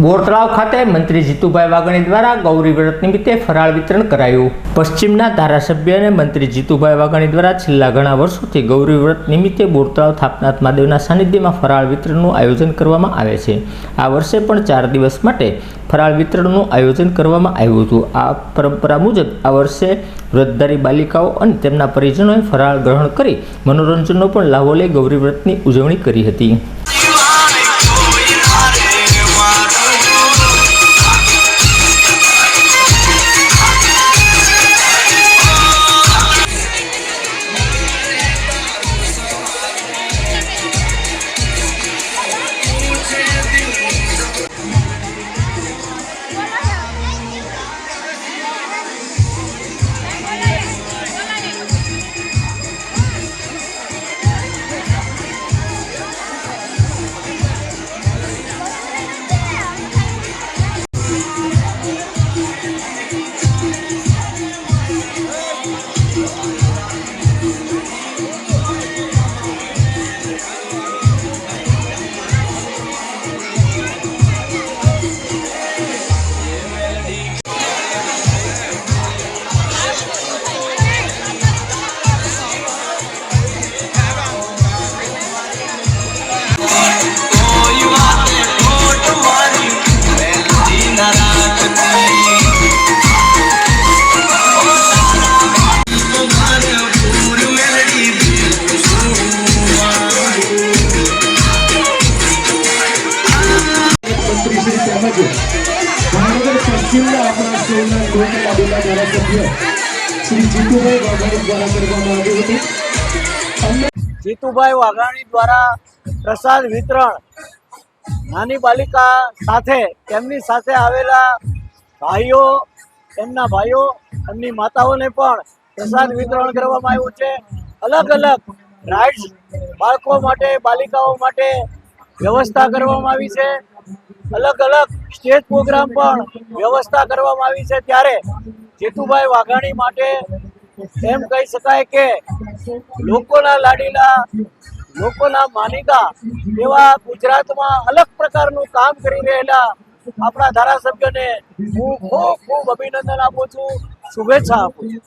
બોરતળાવ ખાતે મંત્રી જીતુભાઈ વાઘાણી દ્વારા ગૌરી વ્રત નિમિત્તે ફરાળ વિતરણ કરાયું। પશ્ચિમના ધારાસભ્ય અને મંત્રી જીતુભાઈ વાઘાણી દ્વારા છેલ્લા ઘણા વર્ષોથી ગૌરી વ્રત નિમિત્તે બોરતળાવ થાપનાથ મહાદેવના સાનિધ્યમાં ફરાળ વિતરણનું આયોજન કરવામાં આવે છે। આ વર્ષે પણ 4 દિવસ માટે ફરાળ વિતરણનું આયોજન કરવામાં આવ્યું હતું। આ પરંપરા મુજબ આ વર્ષે વ્રતધારી બાલિકાઓ અને તેમના પરિજનોએ ફરાળ ગ્રહણ કરી મનોરંજનનો પણ લાભો લઈ ગૌરી વ્રતની ઉજવણી કરી હતી। પશ્ચિમના આપણા શહેરના લોકલાડીલા ધારાસભ્ય શ્રી જીતુભાઈ વાઘાણી દ્વારા કરવામાં આવ્યું હતું। જીતુભાઈ વાઘાણી દ્વારા પ્રસાદ વિતરણ નાની બાલિકા સાથે તેમની સાથે આવેલા ભાઈઓ, તેમના ભાઈઓ, એમની માતાઓને પણ પ્રસાદ વિતરણ કરવામાં આવ્યું છે। અલગ અલગ રાઇડ્સ બાળકો માટે, બાલિકાઓ માટે વ્યવસ્થા કરવામાં આવી છે। અલગ અલગ સ્ટેજ પ્રોગ્રામ પણ વ્યવસ્થા કરવામાં આવી છે। ત્યારે જીતુભાઈ વાઘાણી માટે એમ કહી શકાય કે લોકોના લાડીલા, લોકોના માનીતા એવા ગુજરાતમાં અલગ પ્રકારનું કામ કરી રહેલા આપણા ધારાસભ્યને હું ખૂબ ખૂબ અભિનંદન આપું છું, શુભેચ્છા આપું છું।